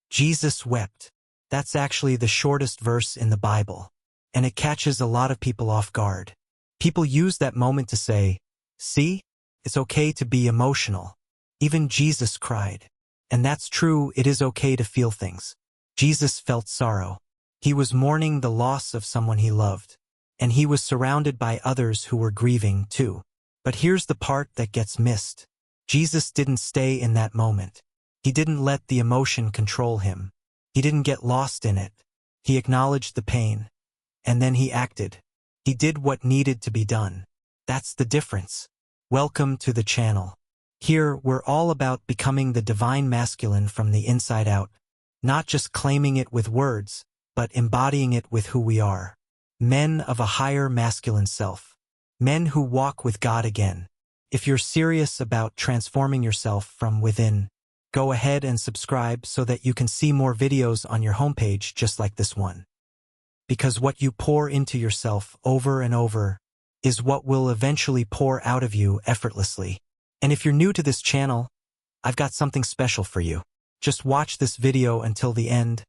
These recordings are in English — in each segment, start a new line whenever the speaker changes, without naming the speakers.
Jesus wept. That's actually the shortest verse in the Bible, and it catches a lot of people off guard. People use that moment to say, see, it's okay to be emotional. Even Jesus cried. And that's true, it is okay to feel things. Jesus felt sorrow. He was mourning the loss of someone he loved, and he was surrounded by others who were grieving too. But here's the part that gets missed. Jesus didn't stay in that moment. He didn't let the emotion control him. He didn't get lost in it. He acknowledged the pain, and then he acted. He did what needed to be done. That's the difference. Welcome to the channel. Here, we're all about becoming the divine masculine from the inside out, not just claiming it with words, but embodying it with who we are. Men of a higher masculine self. Men who walk with God again. If you're serious about transforming yourself from within, go ahead and subscribe so that you can see more videos on your homepage just like this one. Because what you pour into yourself over and over is what will eventually pour out of you effortlessly. And if you're new to this channel, I've got something special for you. Just watch this video until the end,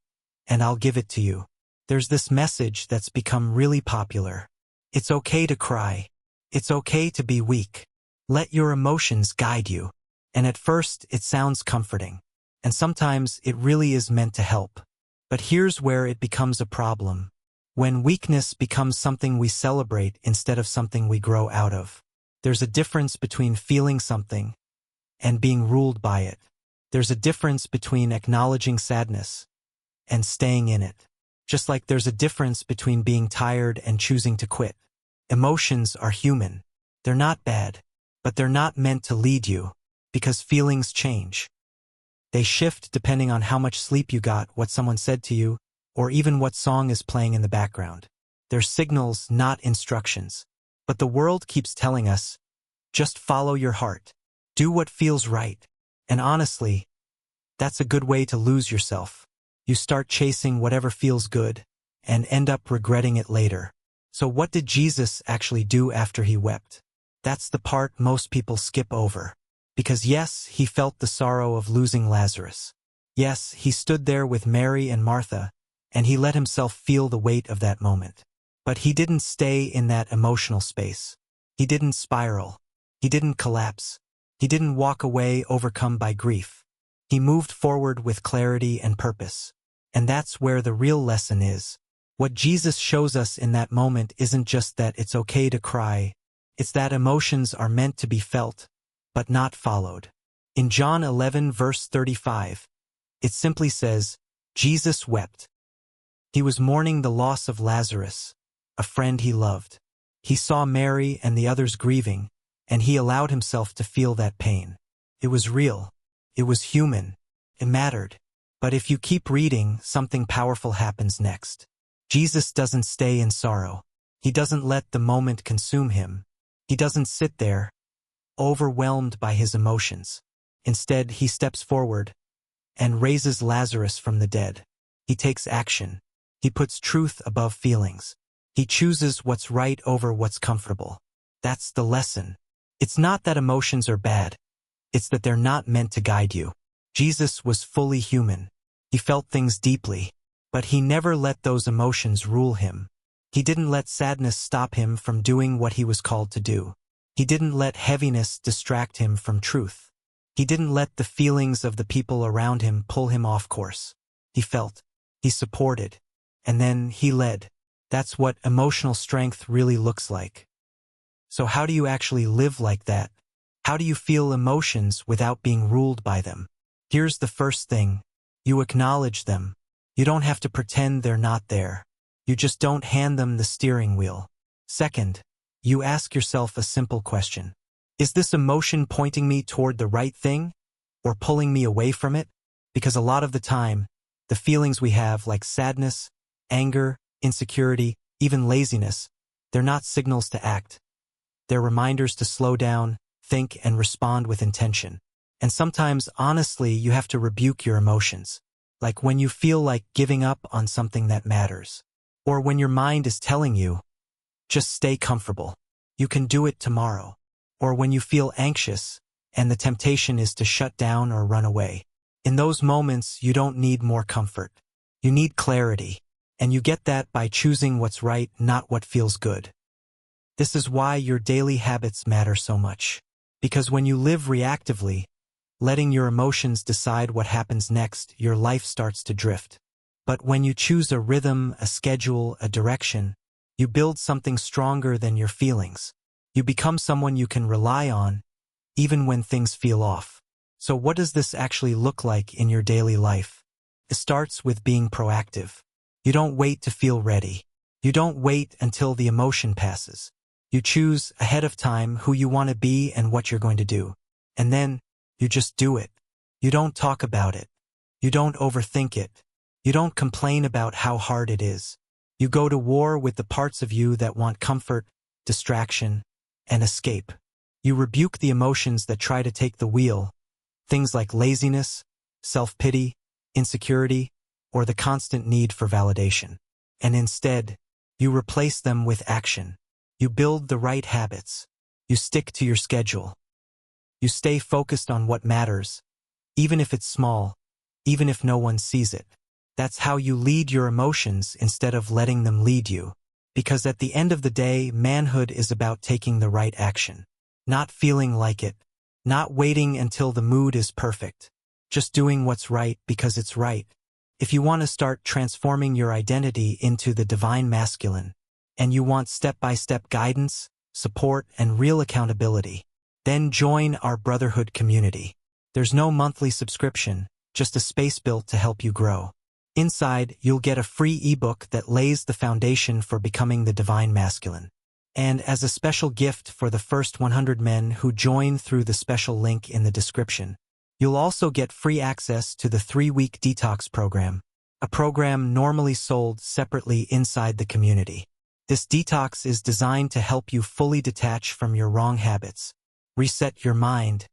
and I'll give it to you. There's this message that's become really popular. It's okay to cry. It's okay to be weak. Let your emotions guide you. And at first, it sounds comforting. And sometimes it really is meant to help. But here's where it becomes a problem. When weakness becomes something we celebrate instead of something we grow out of. There's a difference between feeling something and being ruled by it. There's a difference between acknowledging sadness and staying in it. Just like there's a difference between being tired and choosing to quit. Emotions are human. They're not bad, but they're not meant to lead you, because feelings change. They shift depending on how much sleep you got, what someone said to you, or even what song is playing in the background. They're signals, not instructions. But the world keeps telling us, just follow your heart. Do what feels right. And honestly, that's a good way to lose yourself. You start chasing whatever feels good and end up regretting it later. So what did Jesus actually do after he wept? That's the part most people skip over. Because yes, he felt the sorrow of losing Lazarus. Yes, he stood there with Mary and Martha, and he let himself feel the weight of that moment. But he didn't stay in that emotional space. He didn't spiral. He didn't collapse. He didn't walk away overcome by grief. He moved forward with clarity and purpose. And that's where the real lesson is. What Jesus shows us in that moment isn't just that it's okay to cry. It's that emotions are meant to be felt, but not followed. In John 11 verse 35, it simply says, Jesus wept. He was mourning the loss of Lazarus, a friend he loved. He saw Mary and the others grieving, and he allowed himself to feel that pain. It was real. It was human. It mattered. But if you keep reading, something powerful happens next. Jesus doesn't stay in sorrow. He doesn't let the moment consume him. He doesn't sit there, overwhelmed by his emotions. Instead, he steps forward and raises Lazarus from the dead. He takes action. He puts truth above feelings. He chooses what's right over what's comfortable. That's the lesson. It's not that emotions are bad. It's that they're not meant to guide you. Jesus was fully human. He felt things deeply, but he never let those emotions rule him. He didn't let sadness stop him from doing what he was called to do. He didn't let heaviness distract him from truth. He didn't let the feelings of the people around him pull him off course. He felt. He supported. And then he led. That's what emotional strength really looks like. So how do you actually live like that? How do you feel emotions without being ruled by them? Here's the first thing. You acknowledge them. You don't have to pretend they're not there. You just don't hand them the steering wheel. Second, you ask yourself a simple question. Is this emotion pointing me toward the right thing or pulling me away from it? Because a lot of the time, the feelings we have like sadness, anger, insecurity, even laziness, they're not signals to act. They're reminders to slow down, think, and respond with intention. And sometimes, honestly, you have to rebuke your emotions. Like when you feel like giving up on something that matters. Or when your mind is telling you, just stay comfortable. You can do it tomorrow. Or when you feel anxious, and the temptation is to shut down or run away. In those moments, you don't need more comfort. You need clarity. And you get that by choosing what's right, not what feels good. This is why your daily habits matter so much. Because when you live reactively, letting your emotions decide what happens next, your life starts to drift. But when you choose a rhythm, a schedule, a direction, you build something stronger than your feelings. You become someone you can rely on, even when things feel off. So what does this actually look like in your daily life? It starts with being proactive. You don't wait to feel ready. You don't wait until the emotion passes. You choose ahead of time who you want to be and what you're going to do. And then, you just do it. You don't talk about it. You don't overthink it. You don't complain about how hard it is. You go to war with the parts of you that want comfort, distraction, and escape. You rebuke the emotions that try to take the wheel, things like laziness, self-pity, insecurity, or the constant need for validation. And instead, you replace them with action. You build the right habits. You stick to your schedule. You stay focused on what matters, even if it's small, even if no one sees it. That's how you lead your emotions instead of letting them lead you. Because at the end of the day, manhood is about taking the right action. Not feeling like it. Not waiting until the mood is perfect. Just doing what's right because it's right. If you want to start transforming your identity into the divine masculine, and you want step-by-step guidance, support, and real accountability, then join our brotherhood community. There's no monthly subscription, just a space built to help you grow. Inside, you'll get a free ebook that lays the foundation for becoming the divine masculine. And as a special gift for the first 100 men who join through the special link in the description, you'll also get free access to the 3-week detox program, a program normally sold separately inside the community. This detox is designed to help you fully detach from your wrong habits, reset your mind,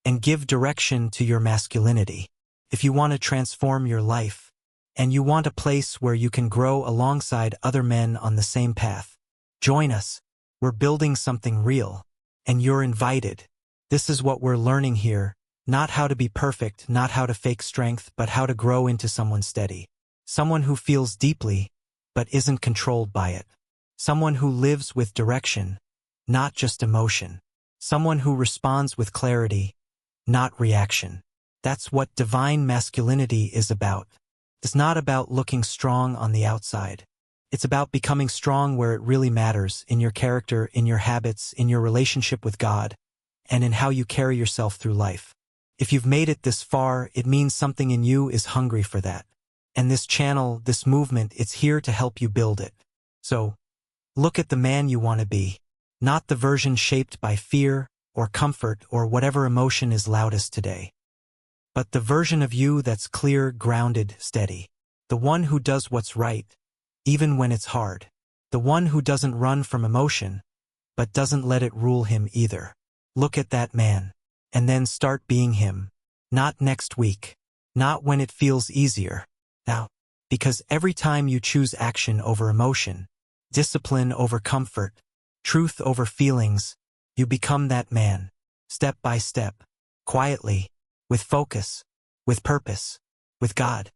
and give direction to your masculinity. If you want to transform your life, and you want a place where you can grow alongside other men on the same path, join us. We're building something real, and you're invited. This is what we're learning here, not how to be perfect, not how to fake strength, but how to grow into someone steady. Someone who feels deeply, but isn't controlled by it. Someone who lives with direction, not just emotion. Someone who responds with clarity, not reaction. That's what divine masculinity is about. It's not about looking strong on the outside. It's about becoming strong where it really matters, in your character, in your habits, in your relationship with God, and in how you carry yourself through life. If you've made it this far, it means something in you is hungry for that. And this channel, this movement, it's here to help you build it. So, look at the man you want to be, not the version shaped by fear or comfort or whatever emotion is loudest today, but the version of you that's clear, grounded, steady. The one who does what's right, even when it's hard. The one who doesn't run from emotion, but doesn't let it rule him either. Look at that man, and then start being him. Not next week. Not when it feels easier. Now, because every time you choose action over emotion, discipline over comfort, truth over feelings, you become that man, step by step, quietly, with focus, with purpose, with God.